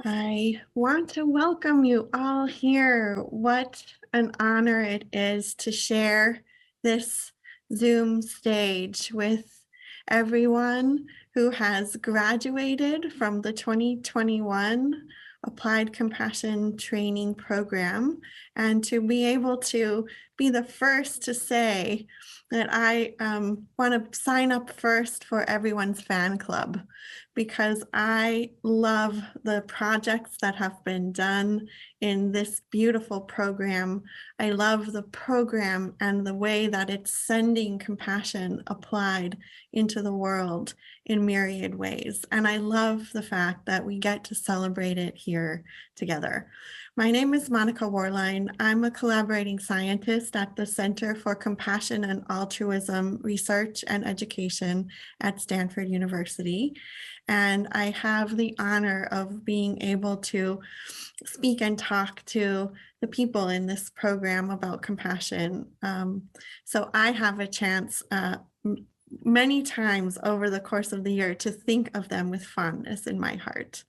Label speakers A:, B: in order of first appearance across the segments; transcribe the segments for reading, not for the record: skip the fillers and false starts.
A: I want to welcome you all here. What an honor it is to share this Zoom stage with everyone who has graduated from the 2021 Applied Compassion Training Program, and to be able to be the first to say that I want to sign up first for everyone's fan club, because I love the projects that have been done in this beautiful program. I love the program and the way that it's sending compassion applied into the world in myriad ways. And I love the fact that we get to celebrate it here together. My name is Monica Warline. I'm a collaborating scientist at the Center for Compassion and Altruism Research and Education at Stanford University. And I have the honor of being able to speak and talk to the people in this program about compassion. So I have a chance many times over the course of the year to think of them with fondness in my heart.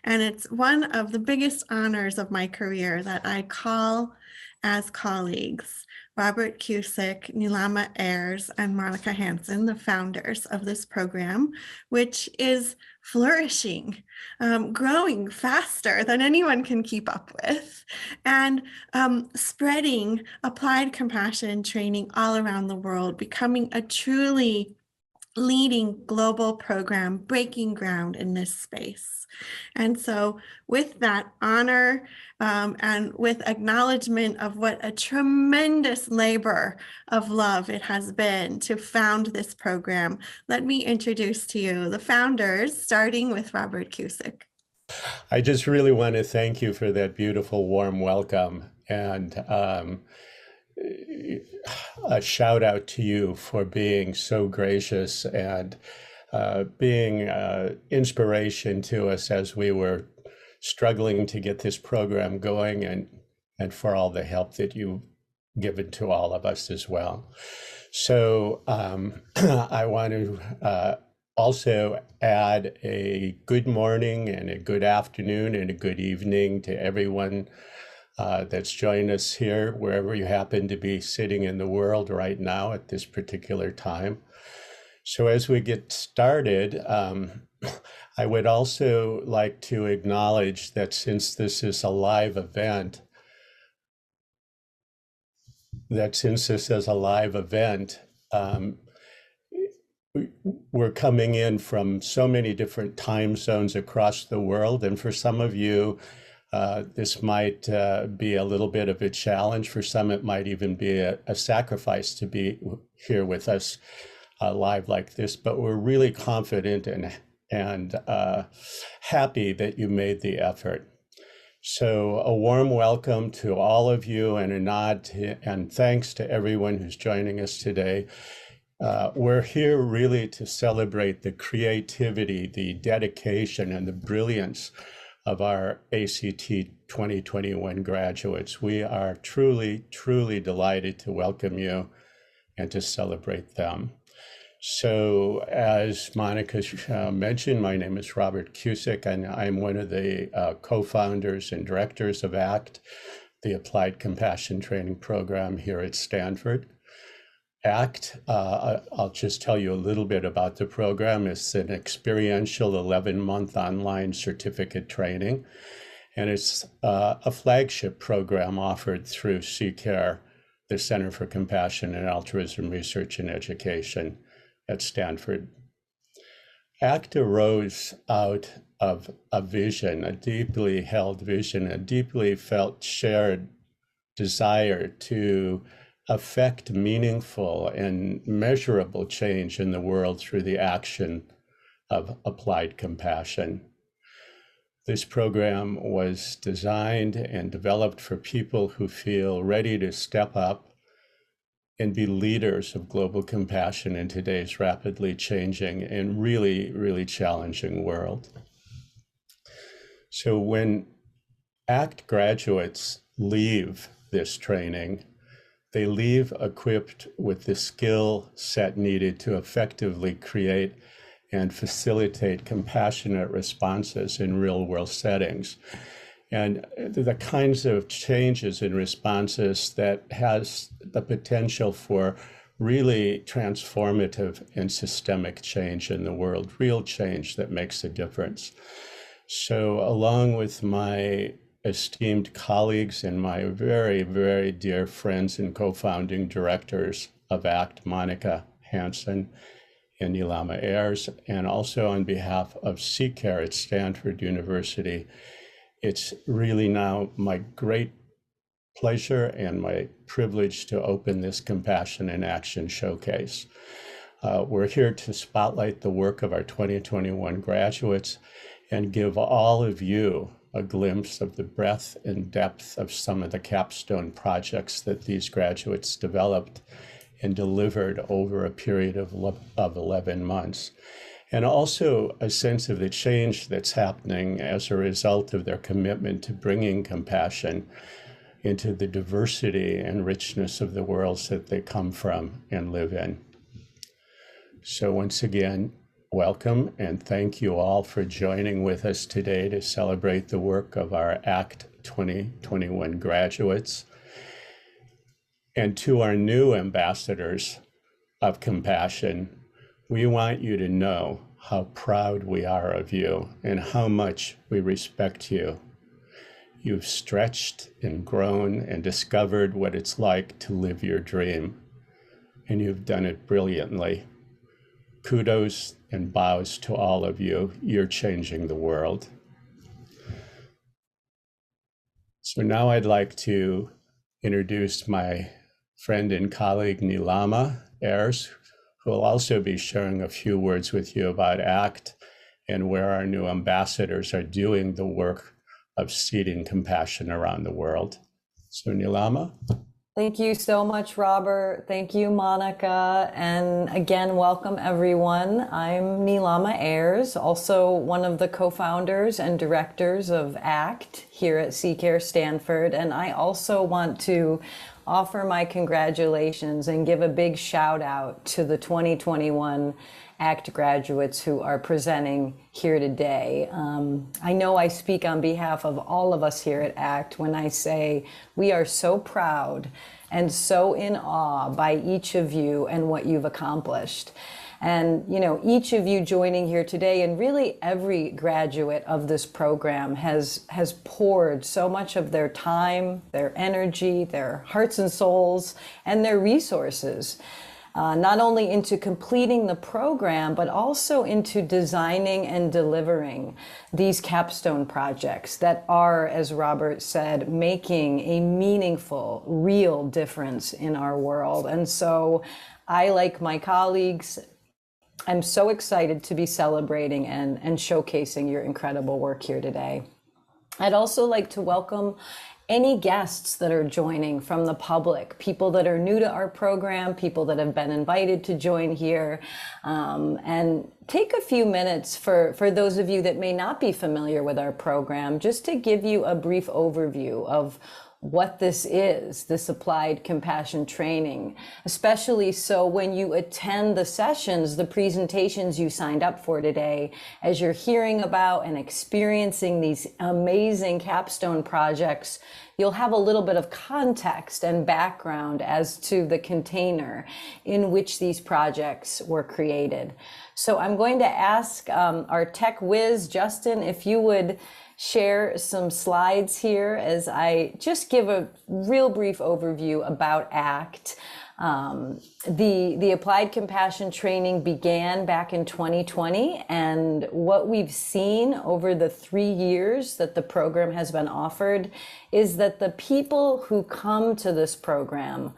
A: And it's one of the biggest honors of my career that I call as colleagues Robert Cusick, Nilama Ayers, and Monica Hansen, the founders of this program, which is flourishing, growing faster than anyone can keep up with, and spreading applied compassion training all around the world, becoming a truly leading global program, breaking ground in this space. And so with that honor and with acknowledgement of what a tremendous labor of love it has been to found this program, let me introduce to you the founders, starting with Robert Cusick.
B: I just really want to thank you for that beautiful, warm welcome. And a shout out to you for being so gracious and being inspiration to us as we were struggling to get this program going, and for all the help that you've given to all of us as well. So I want to also add a good morning and a good afternoon and a good evening to everyone that's joined us here, wherever you happen to be sitting in the world right now at this particular time. So as we get started, I would also like to acknowledge that since this is a live event, we're coming in from so many different time zones across the world. And for some of you, this might be a little bit of a challenge. For some, it might even be a sacrifice to be here with us live like this. But we're really confident and happy that you made the effort. So a warm welcome to all of you, and a nod and thanks to everyone who's joining us today. We're here really to celebrate the creativity, the dedication, and the brilliance of our ACT 2021 graduates. We are truly, truly delighted to welcome you and to celebrate them. So as Monica mentioned, my name is Robert Cusick, and I'm one of the co-founders and directors of ACT, the Applied Compassion Training Program here at Stanford. ACT, I'll just tell you a little bit about the program. It's an experiential 11-month online certificate training, and it's a flagship program offered through CCARE, the Center for Compassion and Altruism Research and Education at Stanford. ACT arose out of a vision, a deeply held vision, a deeply felt shared desire to affect meaningful and measurable change in the world through the action of applied compassion. This program was designed and developed for people who feel ready to step up and be leaders of global compassion in today's rapidly changing and really, really challenging world. So when ACT graduates leave this training, they leave equipped with the skill set needed to effectively create and facilitate compassionate responses in real world settings. And the kinds of changes in responses that has the potential for really transformative and systemic change in the world, real change that makes a difference. So along with my esteemed colleagues and my very, very dear friends and co-founding directors of ACT, Monica Hansen and Nilama Ayers, and also on behalf of CCARE at Stanford University, it's really now my great pleasure and my privilege to open this Compassion in Action Showcase. We're here to spotlight the work of our 2021 graduates and give all of you a glimpse of the breadth and depth of some of the capstone projects that these graduates developed and delivered over a period of 11 months. And also a sense of the change that's happening as a result of their commitment to bringing compassion into the diversity and richness of the worlds that they come from and live in. So once again, welcome and thank you all for joining with us today to celebrate the work of our ACT 2021 graduates. And to our new ambassadors of compassion, we want you to know how proud we are of you and how much we respect you. You've stretched and grown and discovered what it's like to live your dream, and you've done it brilliantly. Kudos and bows to all of you. You're changing the world. So now I'd like to introduce my friend and colleague Nilama Ayers, who will also be sharing a few words with you about ACT and where our new ambassadors are doing the work of seeding compassion around the world. So Nilama.
C: Thank you so much, Robert. Thank you, Monica. And again, welcome everyone. I'm Nilama Ayers, also one of the co-founders and directors of ACT here at CCARE Stanford. And I also want to offer my congratulations and give a big shout out to the 2021 ACT graduates who are presenting here today. I know I speak on behalf of all of us here at ACT when I say we are so proud and so in awe by each of you and what you've accomplished. And, you know, each of you joining here today, and really every graduate of this program has poured so much of their time, their energy, their hearts and souls, and their resources, not only into completing the program, but also into designing and delivering these capstone projects that are, as Robert said, making a meaningful, real difference in our world. And so I, like my colleagues, I'm so excited to be celebrating and showcasing your incredible work here today. I'd also like to welcome any guests that are joining from the public, people that are new to our program, people that have been invited to join here, and take a few minutes for those of you that may not be familiar with our program, just to give you a brief overview of what this is, this applied compassion training, especially so when you attend the sessions, the presentations you signed up for today, as you're hearing about and experiencing these amazing capstone projects, you'll have a little bit of context and background as to the container in which these projects were created. So I'm going to ask our tech whiz, Justin, if you would share some slides here as I just give a real brief overview about ACT. The Applied Compassion training began back in 2020, and what we've seen over the 3 years that the program has been offered is that the people who come to this program,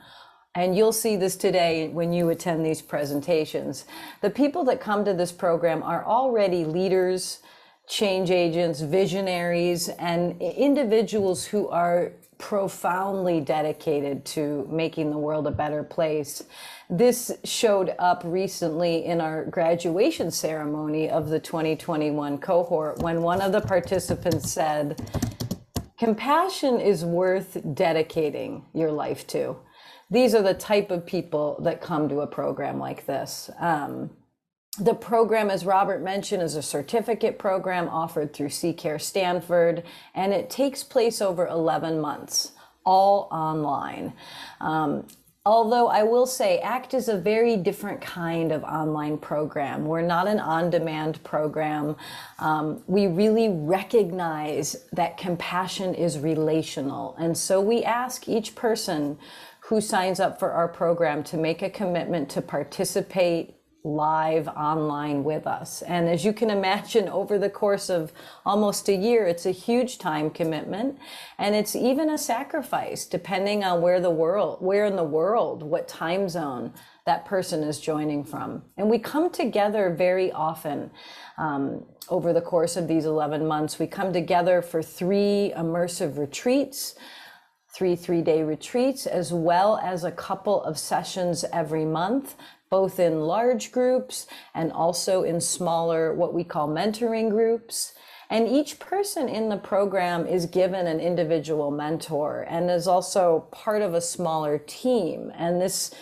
C: and you'll see this today when you attend these presentations, the people that come to this program are already leaders, change agents, visionaries, and individuals who are profoundly dedicated to making the world a better place. This showed up recently in our graduation ceremony of the 2021 cohort when one of the participants said, "Compassion is worth dedicating your life to." These are the type of people that come to a program like this. The program, as Robert mentioned, is a certificate program offered through CCARE Stanford, and it takes place over 11 months, all online. Although I will say ACT is a very different kind of online program. We're not an on-demand program. We really recognize that compassion is relational. And so we ask each person who signs up for our program to make a commitment to participate live online with us. And as you can imagine, over the course of almost a year, it's a huge time commitment, and it's even a sacrifice depending on where in the world, what time zone that person is joining from. And we come together very often over the course of these 11 months. We come together for 3 immersive retreats, 3 3-day retreats, as well as a couple of sessions every month, both in large groups and also in smaller, what we call mentoring groups. And each person in the program is given an individual mentor and is also part of a smaller team. And it's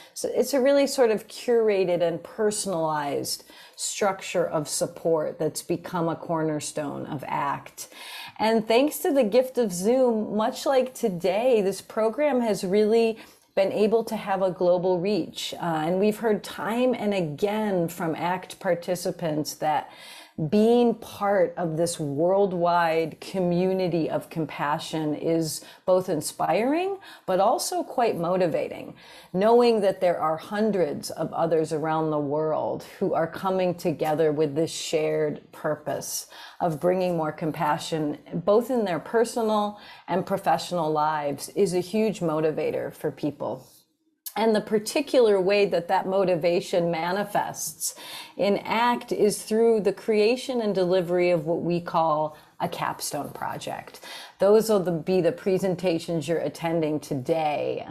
C: a really sort of curated and personalized structure of support that's become a cornerstone of ACT. And thanks to the gift of Zoom, much like today, this program has really been able to have a global reach. And we've heard time and again from ACT participants that being part of this worldwide community of compassion is both inspiring, but also quite motivating, knowing that there are hundreds of others around the world who are coming together with this shared purpose of bringing more compassion, both in their personal and professional lives, is a huge motivator for people. And the particular way that that motivation manifests in ACT is through the creation and delivery of what we call a capstone project. Those will be the presentations you're attending today.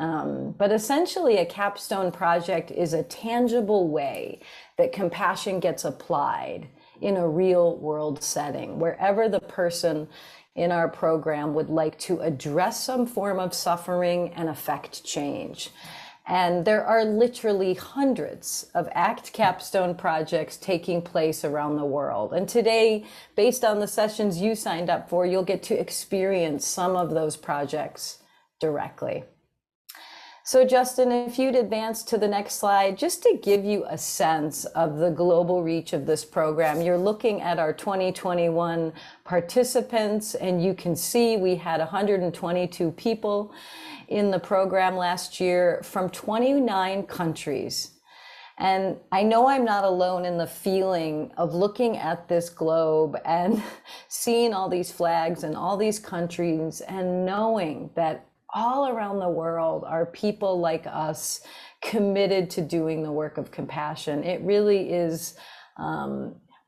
C: But essentially, a capstone project is a tangible way that compassion gets applied in a real world setting, wherever the person in our program would like to address some form of suffering and affect change. And there are literally hundreds of ACT capstone projects taking place around the world. And today, based on the sessions you signed up for, you'll get to experience some of those projects directly. So Justin, if you'd advance to the next slide, just to give you a sense of the global reach of this program, you're looking at our 2021 participants, and you can see we had 122 people in the program last year from 29 countries. And I know I'm not alone in the feeling of looking at this globe and seeing all these flags and all these countries and knowing that all around the world are people like us committed to doing the work of compassion. It really is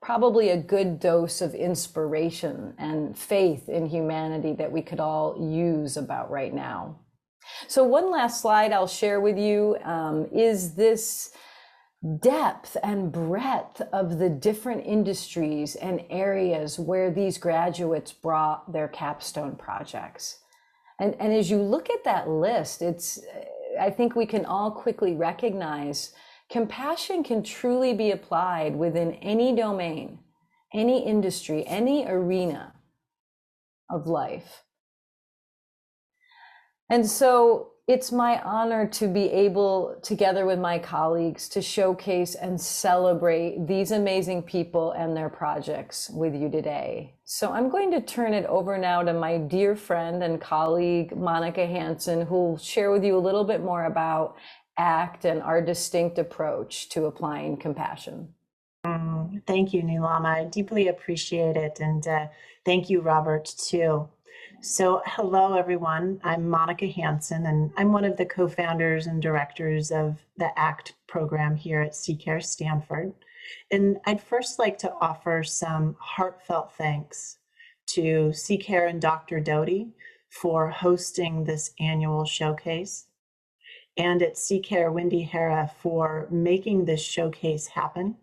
C: probably a good dose of inspiration and faith in humanity that we could all use about right now. So one last slide I'll share with you is this depth and breadth of the different industries and areas where these graduates brought their capstone projects. And as you look at that list, I think we can all quickly recognize compassion can truly be applied within any domain, any industry, any arena of life. And so it's my honor to be able, together with my colleagues, to showcase and celebrate these amazing people and their projects with you today. So I'm going to turn it over now to my dear friend and colleague, Monica Hansen, who will share with you a little bit more about ACT and our distinct approach to applying compassion.
D: Thank you, Nilama. I deeply appreciate it. And thank you, Robert, too. So hello, everyone. I'm Monica Hansen, and I'm one of the co-founders and directors of the ACT program here at CCARE Stanford. And I'd first like to offer some heartfelt thanks to CCARE and Dr. Doty for hosting this annual showcase, and at CCARE Wendy Hara for making this showcase happen.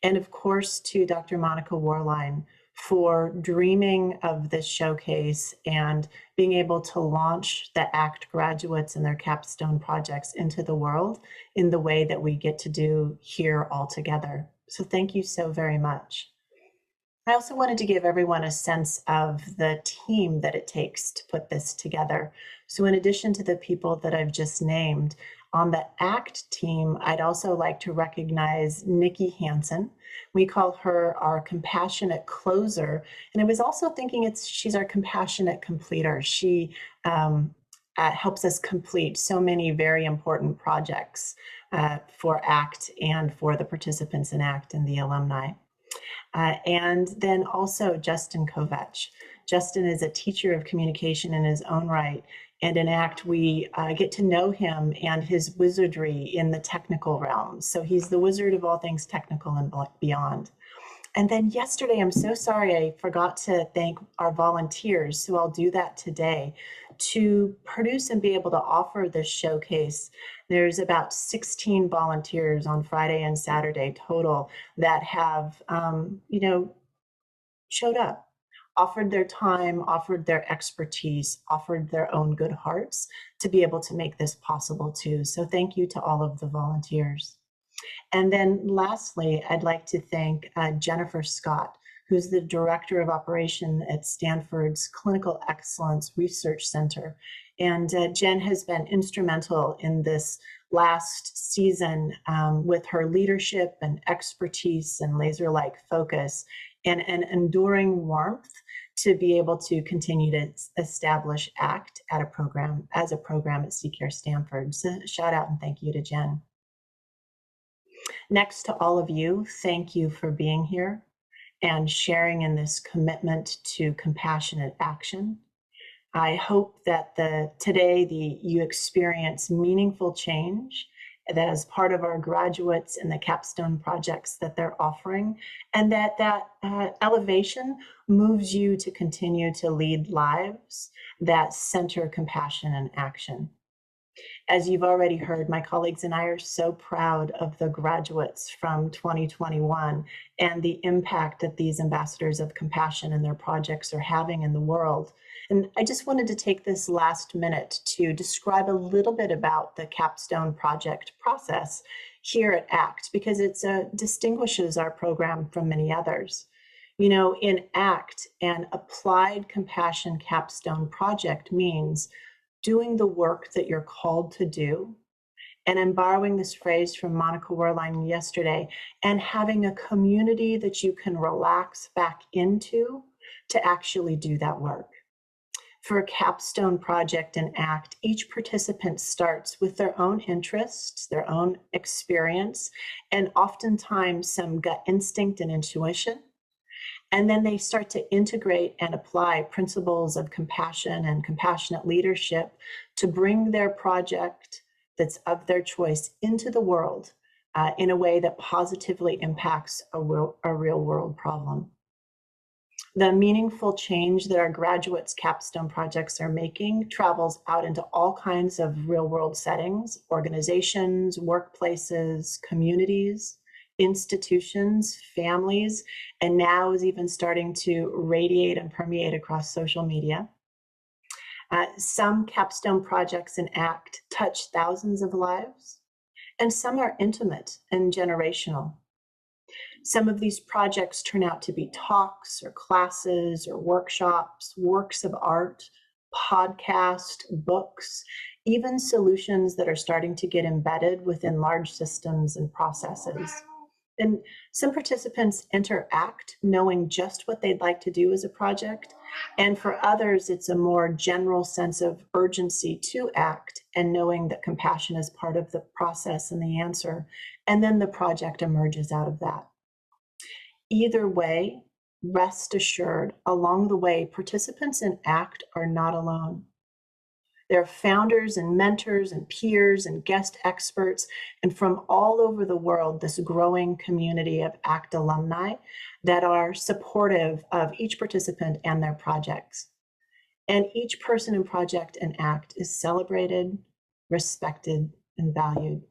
D: And of course, to Dr. Monica Warline for dreaming of this showcase and being able to launch the ACT graduates and their capstone projects into the world in the way that we get to do here all together. So thank you so very much. I also wanted to give everyone a sense of the team that it takes to put this together. So in addition to the people that I've just named, on the ACT team, I'd also like to recognize Nikki Hansen. We call her our compassionate closer. And I was also thinking she's our compassionate completer. She helps us complete so many very important projects for ACT and for the participants in ACT and the alumni. And then also Justin Kovach. Justin is a teacher of communication in his own right. And in ACT, we get to know him and his wizardry in the technical realm. So he's the wizard of all things technical and beyond. And then yesterday, I'm so sorry, I forgot to thank our volunteers, so I'll do that today. To produce and be able to offer this showcase, there's about 16 volunteers on Friday and Saturday total that have, showed up, offered their time, offered their expertise, offered their own good hearts to be able to make this possible too. So thank you to all of the volunteers. And then lastly, I'd like to thank Jennifer Scott, who's the Director of Operation at Stanford's Clinical Excellence Research Center. And Jen has been instrumental in this last season with her leadership and expertise and laser-like focus and an enduring warmth to be able to continue to establish ACT as a program at CCARE Stanford. So shout out and thank you to Jen. Next to all of you, thank you for being here and sharing in this commitment to compassionate action. I hope that today you experience meaningful change that is part of our graduates and the capstone projects that they're offering, and that elevation moves you to continue to lead lives that center compassion and action. As you've already heard, my colleagues and I are so proud of the graduates from 2021 and the impact that these ambassadors of compassion and their projects are having in the world. And I just wanted to take this last minute to describe a little bit about the capstone project process here at ACT, because it distinguishes our program from many others. You know, in ACT, an applied compassion capstone project means doing the work that you're called to do. And I'm borrowing this phrase from Monica Werlein yesterday, and having a community that you can relax back into to actually do that work. For a capstone project in ACT, each participant starts with their own interests, their own experience, and oftentimes some gut instinct and intuition. And then they start to integrate and apply principles of compassion and compassionate leadership to bring their project that's of their choice into the world in a way that positively impacts a real world problem. The meaningful change that our graduates' capstone projects are making travels out into all kinds of real world settings, organizations, workplaces, communities, institutions, families, and now is even starting to radiate and permeate across social media. Some capstone projects in ACT touch thousands of lives, and some are intimate and generational. Some of these projects turn out to be talks or classes or workshops, works of art, podcasts, books, even solutions that are starting to get embedded within large systems and processes. And some participants enter ACT knowing just what they'd like to do as a project. And for others, it's a more general sense of urgency to ACT and knowing that compassion is part of the process and the answer. And then the project emerges out of that. Either way, rest assured, along the way, participants in ACT are not alone. There are founders and mentors and peers and guest experts, and from all over the world, this growing community of ACT alumni that are supportive of each participant and their projects. And each person and project in ACT is celebrated, respected, and valued.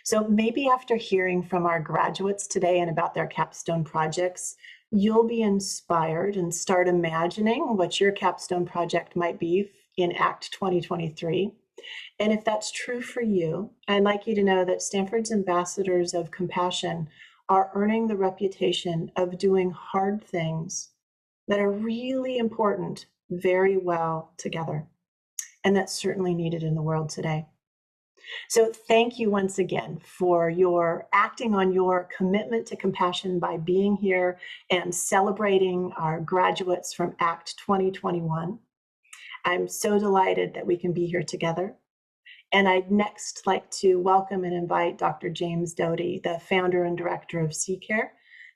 D: So maybe after hearing from our graduates today and about their capstone projects, you'll be inspired and start imagining what your capstone project might be in ACT 2023. And if that's true for you, I'd like you to know that Stanford's Ambassadors of Compassion are earning the reputation of doing hard things that are really important very well together. And that's certainly needed in the world today. So thank you once again for your acting on your commitment to compassion by being here and celebrating our graduates from ACT 2021. I'm so delighted that we can be here together. And I'd next like to welcome and invite Dr. James Doty, the founder and director of CCARE,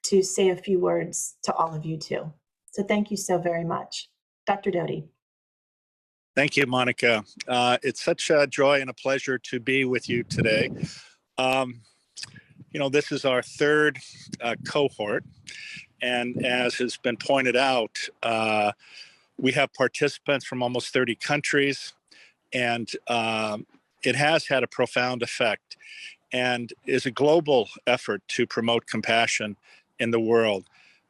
D: to say a few words to all of you too. So thank you so very much. Dr. Doty.
E: Thank you, Monica. It's such a joy and a pleasure to be with you today. This is our third cohort, and as has been pointed out, we have participants from almost 30 countries, and it has had a profound effect and is a global effort to promote compassion in the world.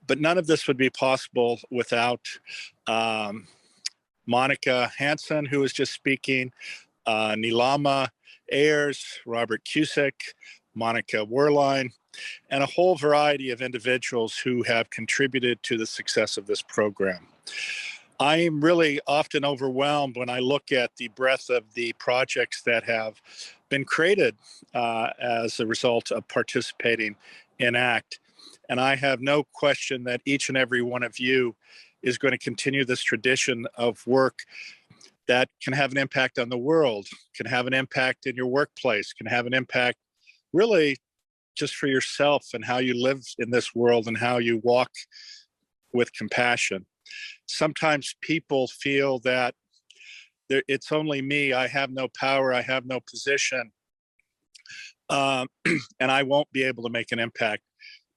E: But none of this would be possible without Monica Hansen, who was just speaking, Nilama Ayers, Robert Cusick, Monica Werlein, and a whole variety of individuals who have contributed to the success of this program. I am really often overwhelmed when I look at the breadth of the projects that have been created as a result of participating in ACT. And I have no question that each and every one of you is going to continue this tradition of work that can have an impact on the world, can have an impact in your workplace, can have an impact really just for yourself and how you live in this world and how you walk with compassion. Sometimes people feel that it's only me, I have no power, I have no position, and I won't be able to make an impact.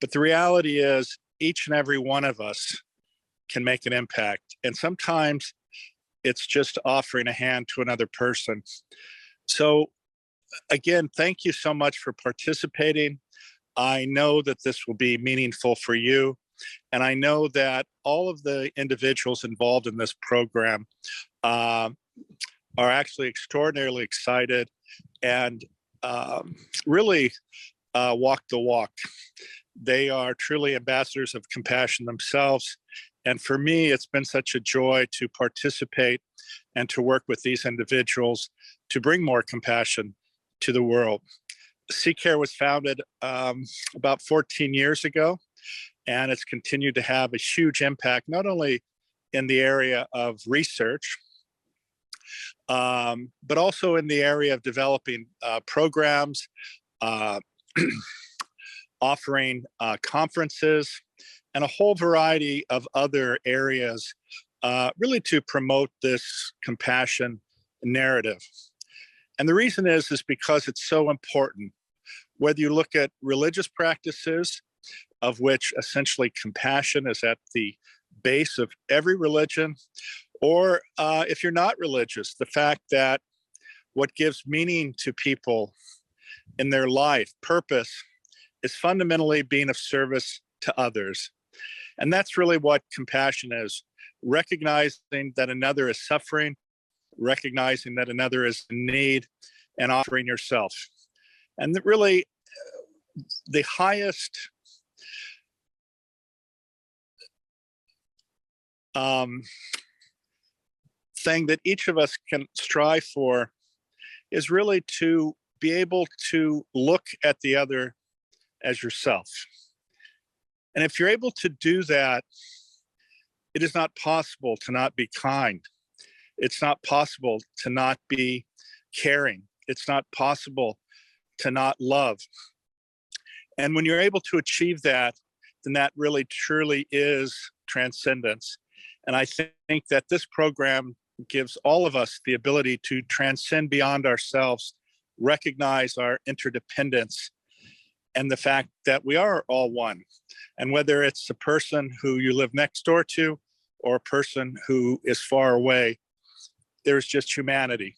E: But the reality is each and every one of us can make an impact. And sometimes it's just offering a hand to another person. So again, thank you so much for participating. I know that this will be meaningful for you. And I know that all of the individuals involved in this program are actually extraordinarily excited and really walk the walk. They are truly ambassadors of compassion themselves. And for me, it's been such a joy to participate and to work with these individuals to bring more compassion to the world. CCARE was founded about 14 years ago, and it's continued to have a huge impact, not only in the area of research, but also in the area of developing programs, offering conferences, and a whole variety of other areas, really to promote this compassion narrative. And the reason is because it's so important. Whether you look at religious practices, of which essentially compassion is at the base of every religion, or if you're not religious, the fact that what gives meaning to people in their life, purpose, is fundamentally being of service to others. And that's really what compassion is: recognizing that another is suffering, recognizing that another is in need, and offering yourself. And that really the highest thing that each of us can strive for is really to be able to look at the other as yourself. And if you're able to do that, it is not possible to not be kind. It's not possible to not be caring. It's not possible to not love. And when you're able to achieve that, then that really truly is transcendence. And I think that this program gives all of us the ability to transcend beyond ourselves, recognize our interdependence, and the fact that we are all one. And whether it's a person who you live next door to or a person who is far away, there's just humanity.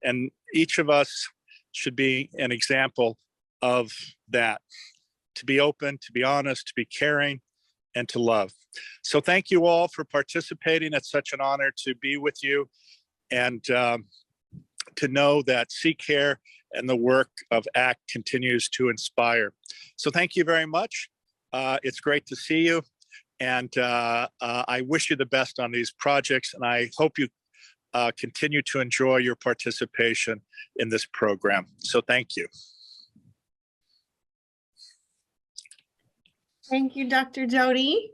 E: And each of us should be an example of that, to be open, to be honest, to be caring, and to love. So thank you all for participating. It's such an honor to be with you. And to know that CCARE and the work of ACT continues to inspire. So thank you very much. It's great to see you. And I wish you the best on these projects. And I hope you continue to enjoy your participation in this program. So thank you.
A: Thank you, Dr. Doty.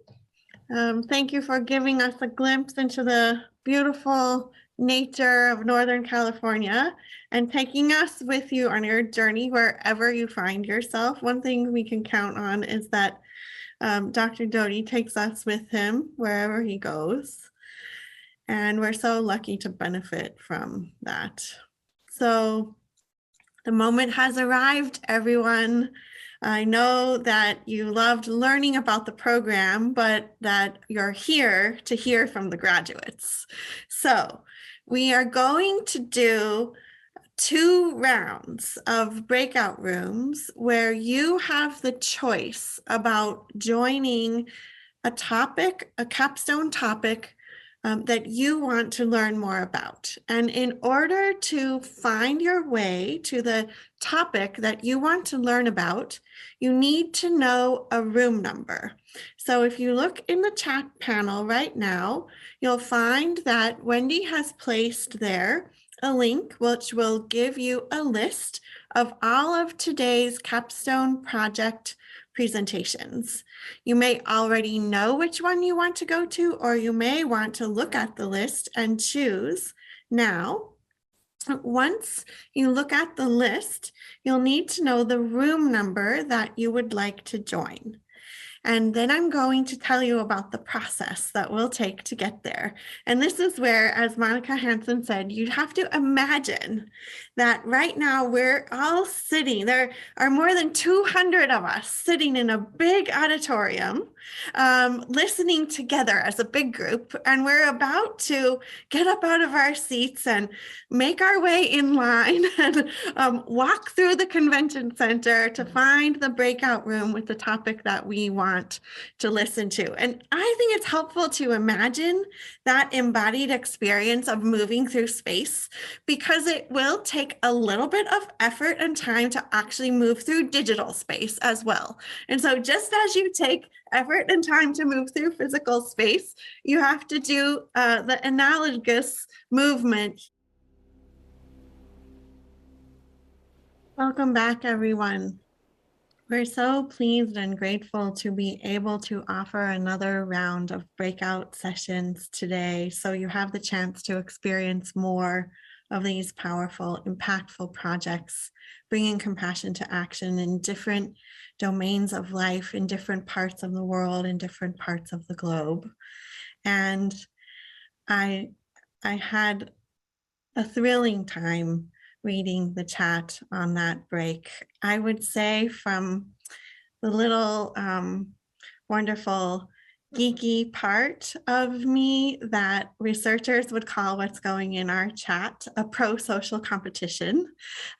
A: Thank you for giving us a glimpse into the beautiful nature of Northern California and taking us with you on your journey wherever you find yourself. One thing we can count on is that Dr. Doty takes us with him wherever he goes. And we're so lucky to benefit from that. So the moment has arrived, everyone. I know that you loved learning about the program, but that you're here to hear from the graduates. So we are going to do 2 rounds of breakout rooms where you have the choice about joining a topic, a capstone topic that you want to learn more about. And in order to find your way to the topic that you want to learn about, you need to know a room number. So if you look in the chat panel right now, you'll find that Wendy has placed there a link which will give you a list of all of today's capstone project presentations. You may already know which one you want to go to, or you may want to look at the list and choose now. Once you look at the list, you'll need to know the room number that you would like to join. And then I'm going to tell you about the process that we'll take to get there. And this is where, as Monica Hansen said, you have to imagine that right now we're all sitting, there are more than 200 of us sitting in a big auditorium, listening together as a big group. And we're about to get up out of our seats and make our way in line and walk through the convention center to find the breakout room with the topic that we want to listen to. And I think it's helpful to imagine that embodied experience of moving through space, because it will take a little bit of effort and time to actually move through digital space as well. And so just as you take effort and time to move through physical space, you have to do the analogous movement. Welcome back, everyone. We're so pleased and grateful to be able to offer another round of breakout sessions today, so you have the chance to experience more of these powerful, impactful projects, bringing compassion to action in different domains of life, in different parts of the world, in different parts of the globe. And I had a thrilling time reading the chat on that break. I would say from the little wonderful geeky part of me that researchers would call what's going in our chat a pro-social competition.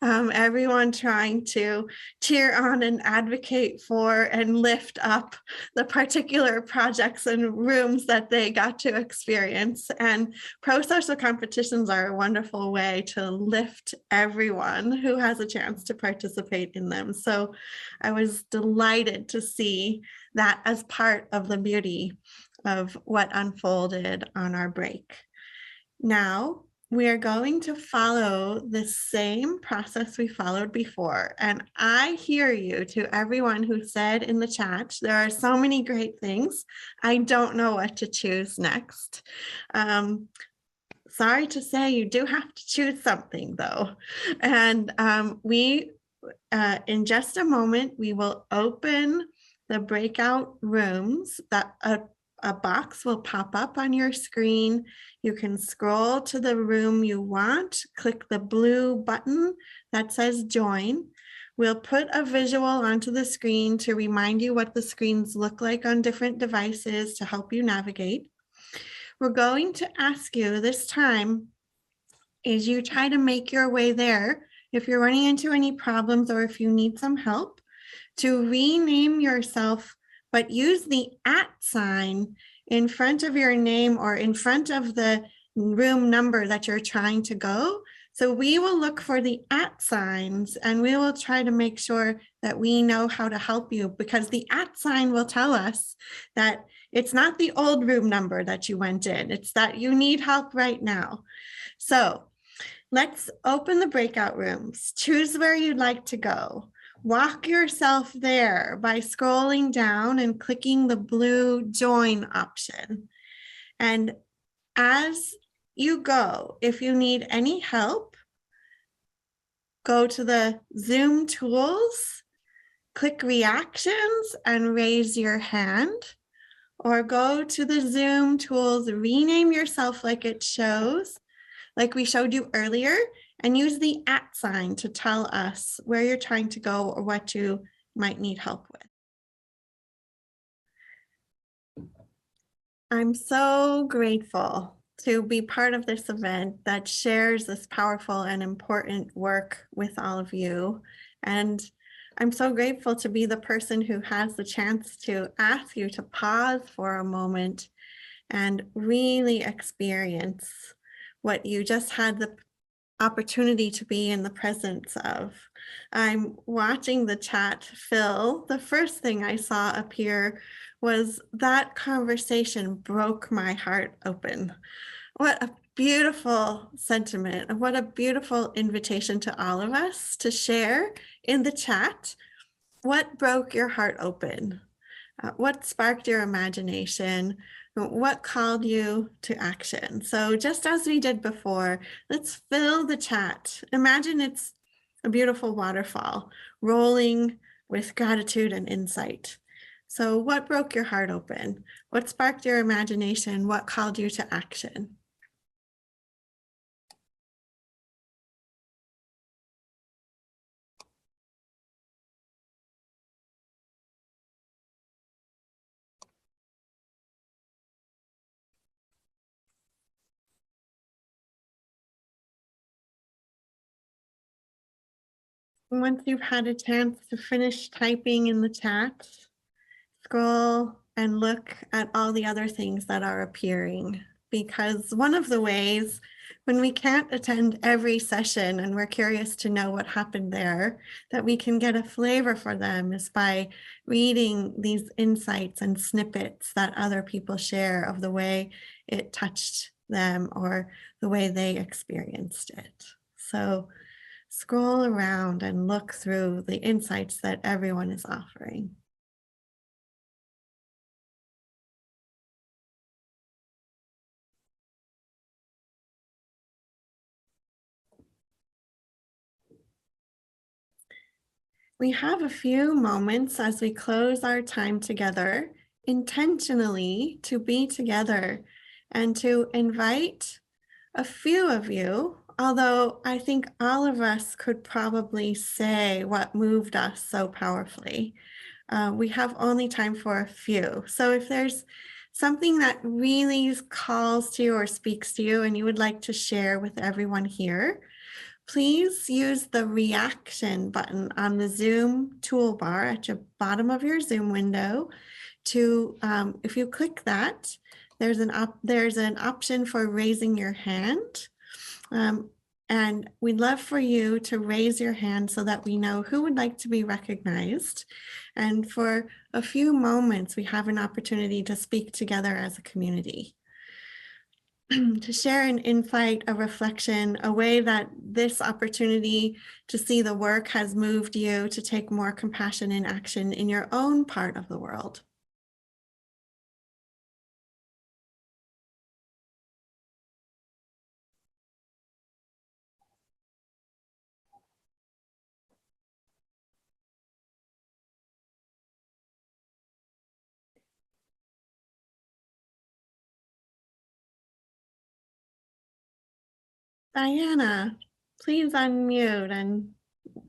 A: Everyone trying to cheer on and advocate for and lift up the particular projects and rooms that they got to experience. And pro-social competitions are a wonderful way to lift everyone who has a chance to participate in them. So I was delighted to see that as part of the beauty of what unfolded on our break. Now, we are going to follow the same process we followed before. And I hear you, to everyone who said in the chat, there are so many great things. I don't know what to choose next. Sorry to say, you do have to choose something though. And in just a moment, we will open the breakout rooms. That a box will pop up on your screen. You can scroll to the room you want, click the blue button that says join. We'll put a visual onto the screen to remind you what the screens look like on different devices to help you navigate. We're going to ask you this time, as you try to make your way there, if you're running into any problems or if you need some help, to rename yourself, but use the @ sign in front of your name or in front of the room number that you're trying to go, So we will look for the @ signs and we will try to make sure that we know how to help you, because the @ sign will tell us that it's not the old room number that you went in, it's that you need help right now. So let's open the breakout rooms. Choose where you'd like to go. Walk yourself there by scrolling down and clicking the blue join option. And as you go, if you need any help, go to the Zoom tools, click reactions and raise your hand, or go to the Zoom tools, rename yourself like it shows, like we showed you earlier, and use the @ sign to tell us where you're trying to go or what you might need help with. I'm so grateful to be part of this event that shares this powerful and important work with all of you. And I'm so grateful to be the person who has the chance to ask you to pause for a moment and really experience what you just had the opportunity to be in the presence of. I'm watching the chat fill. The first thing I saw appear was that conversation broke my heart open. What a beautiful sentiment, and what a beautiful invitation to all of us to share in the chat what broke your heart open. What sparked your imagination? What called you to action? So just as we did before, let's fill the chat. Imagine it's a beautiful waterfall rolling with gratitude and insight. So what broke your heart open? What sparked your imagination? What called you to action? Once you've had a chance to finish typing in the chat, scroll and look at all the other things that are appearing. Because one of the ways when we can't attend every session and we're curious to know what happened there, that we can get a flavor for them is by reading these insights and snippets that other people share of the way it touched them or the way they experienced it. So scroll around and look through the insights that everyone is offering. We have a few moments as we close our time together, intentionally to be together and to invite a few of you, although I think all of us could probably say what moved us so powerfully. We have only time for a few. So if there's something that really calls to you or speaks to you and you would like to share with everyone here, please use the reaction button on the Zoom toolbar at the bottom of your Zoom window to, if you click that, there's an option for raising your hand. And we'd love for you to raise your hand so that we know who would like to be recognized. And for a few moments, we have an opportunity to speak together as a community. To share an insight, a reflection, a way that this opportunity to see the work has moved you to take more compassion and action in your own part of the world. Diana, please unmute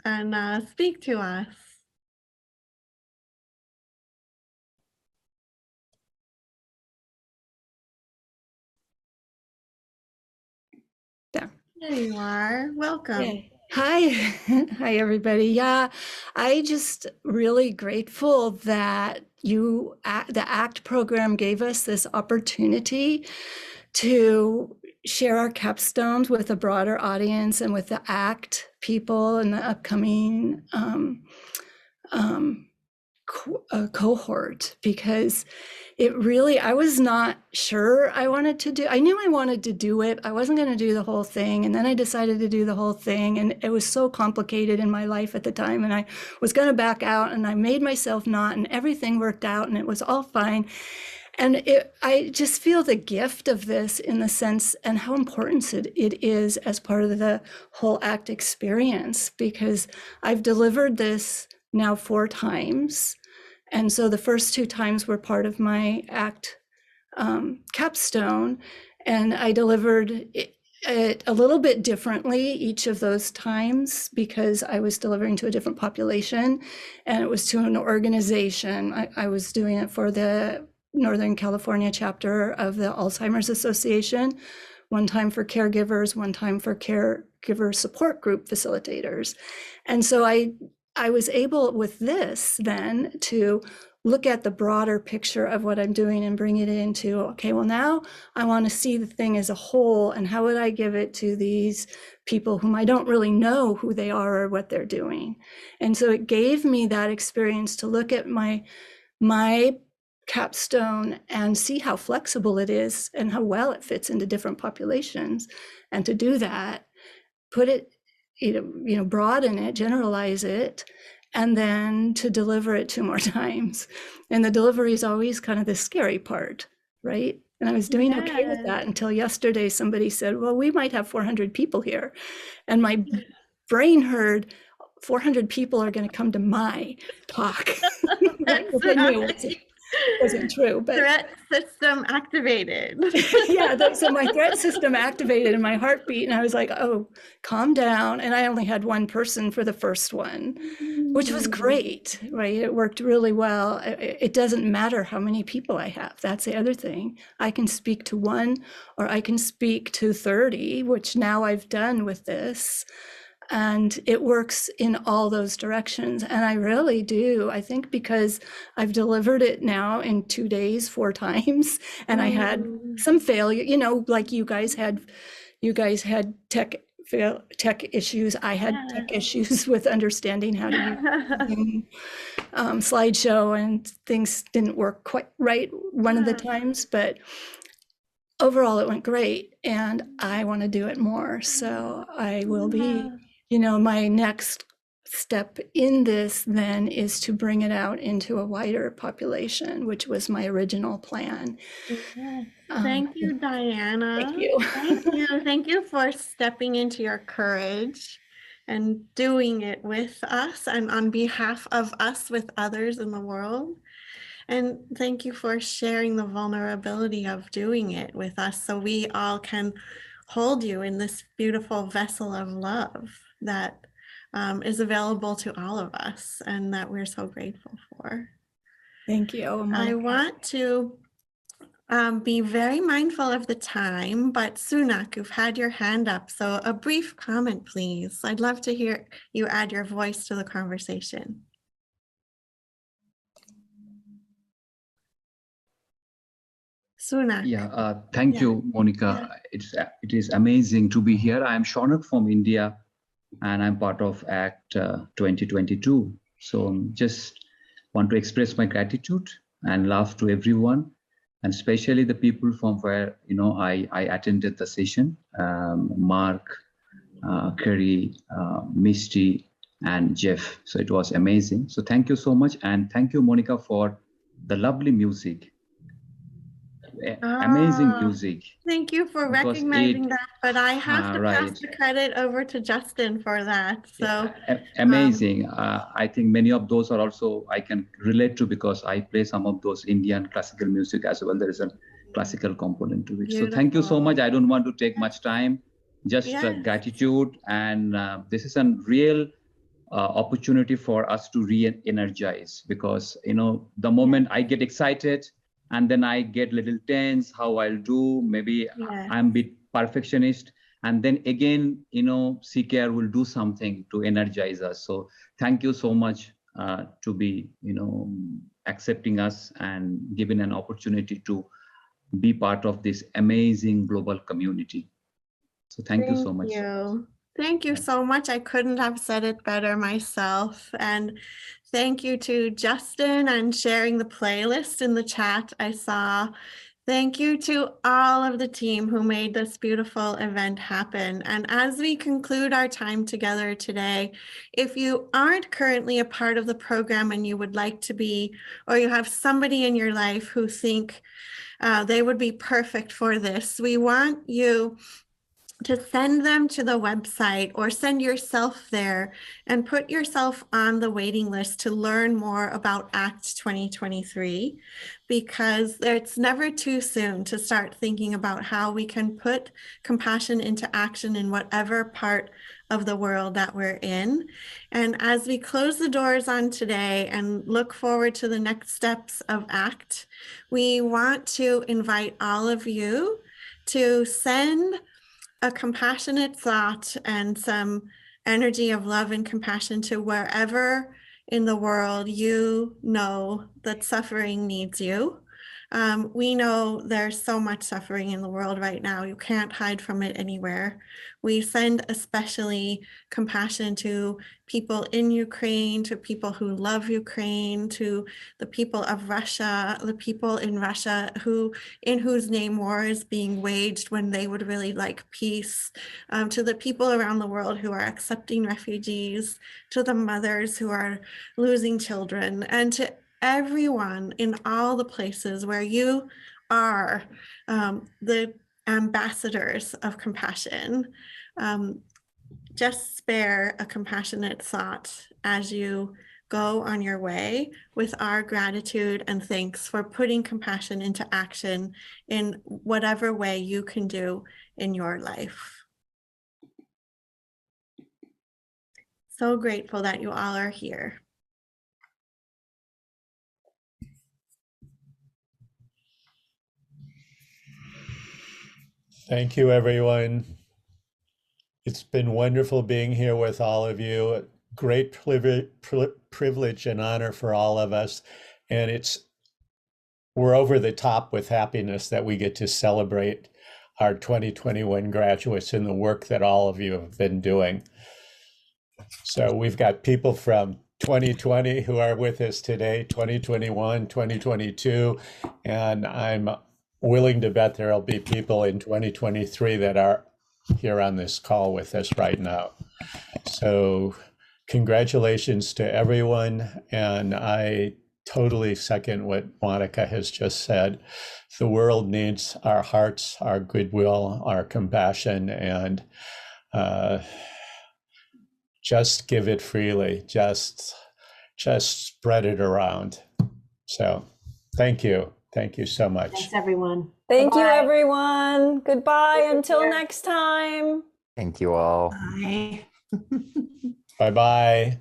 A: and speak to us.
F: There.
A: There you are. Welcome.
F: Yeah. Hi. Hi, everybody. Yeah, I just really grateful that the ACT program gave us this opportunity to share our capstones with a broader audience and with the ACT people and the upcoming cohort, because it really, I was not sure I wanted to do, I knew I wanted to do it. I wasn't going to do the whole thing. And then I decided to do the whole thing. And it was so complicated in my life at the time. And I was going to back out, and I made myself not, and everything worked out and it was all fine. And I just feel the gift of this in the sense and how important it is as part of the whole ACT experience, because I've delivered this now 4 times. And so the first 2 times were part of my ACT capstone, and I delivered it a little bit differently each of those times because I was delivering to a different population, and it was to an organization. I was doing it for the Northern California chapter of the Alzheimer's Association, one time for caregivers, one time for caregiver support group facilitators. And so I was able with this then to look at the broader picture of what I'm doing and bring it into, okay, well, now I want to see the thing as a whole, and how would I give it to these people whom I don't really know who they are or what they're doing. And so it gave me that experience to look at my capstone and see how flexible it is and how well it fits into different populations. And to do that, put it, broaden it, generalize it, and then to deliver it 2 more times. And the delivery is always kind of the scary part, right? And I was doing okay with that until yesterday somebody said, well, we might have 400 people here. And my brain heard 400 people are going to come to my talk. Wasn't true, but
A: threat system activated.
F: Yeah, so my threat system activated and my heartbeat, and I was like, oh, calm down. And I only had 1 person for the first one, which was great, right? It worked really well. It doesn't matter how many people I have. That's the other thing. I can speak to 1 or I can speak to 30, which now I've done with this. And it works in all those directions. And I really do. I think because I've delivered it now in 2 days, 4 times, and I had some failure, like you guys had tech issues. I had tech issues with understanding how to use slideshow, and things didn't work quite right one of the times, but overall it went great, and I want to do it more. So I will be, my next step in this then is to bring it out into a wider population, which was my original plan.
A: Thank you, Diana.
F: Thank you.
A: Thank you for stepping into your courage and doing it with us and on behalf of us with others in the world. And thank you for sharing the vulnerability of doing it with us so we all can hold you in this beautiful vessel of love that is available to all of us and that we're so grateful for.
F: Thank you, Monica.
A: I want to be very mindful of the time, but Sunak, you've had your hand up, so a brief comment, please. I'd love to hear you add your voice to the conversation. Sunak.
G: Yeah, thank you, Monica. Yeah. It is amazing to be here. I'm Shaunak from India, and I'm part of ACT 2022. So just want to express my gratitude and love to everyone, and especially the people from where I attended the session. Mark, Kerry, Misty, and Jeff. So it was amazing. So thank you so much, and thank you, Monica, for the lovely music. Amazing music.
A: Thank you for recognizing that, but I have to pass the credit over to Justin for that. So
G: amazing. I think many of those are also I can relate to because I play some of those Indian classical music as well. There is a classical component to it. Beautiful. So thank you so much. I don't want to take much time. Just gratitude, and this is a real opportunity for us to re-energize, because the moment I get excited and then I get a little tense, how I'll do, maybe I'm a bit perfectionist. And then again, CKR will do something to energize us. So thank you so much to be, accepting us and giving an opportunity to be part of this amazing global community. So thank you so much.
A: Thank you so much. I couldn't have said it better myself. And thank you to Justin and sharing the playlist in the chat I saw. Thank you to all of the team who made this beautiful event happen. And as we conclude our time together today, if you aren't currently a part of the program and you would like to be, or you have somebody in your life who think they would be perfect for this, we want you to send them to the website or send yourself there and put yourself on the waiting list to learn more about ACT 2023, because it's never too soon to start thinking about how we can put compassion into action in whatever part of the world that we're in. And as we close the doors on today and look forward to the next steps of ACT, we want to invite all of you to send a compassionate thought and some energy of love and compassion to wherever in the world you know that suffering needs you. We know there's so much suffering in the world right now. You can't hide from it anywhere. We send especially compassion to people in Ukraine, to people who love Ukraine, to the people of Russia, the people in Russia in whose name war is being waged when they would really like peace, to the people around the world who are accepting refugees, to the mothers who are losing children, and to everyone in all the places where you are the ambassadors of compassion. Just spare a compassionate thought as you go on your way, with our gratitude and thanks for putting compassion into action in whatever way you can do in your life. So grateful that you all are here.
B: Thank you, everyone. It's been wonderful being here with all of you. Great privilege and honor for all of us. And we're over the top with happiness that we get to celebrate our 2021 graduates and the work that all of you have been doing. So we've got people from 2020 who are with us today, 2021, 2022, and I'm willing to bet there'll be people in 2023 that are here on this call with us right now. So congratulations to everyone. And I totally second what Monica has just said. The world needs our hearts, our goodwill, our compassion, and just give it freely. Just spread it around. So thank you. Thank you so much.
D: Thanks, everyone.
C: Thank you,
D: Bye-bye.
C: everyone. Goodbye
D: Take
C: until
D: care.
C: next time.
H: Thank you all.
A: Bye.
B: Bye-bye.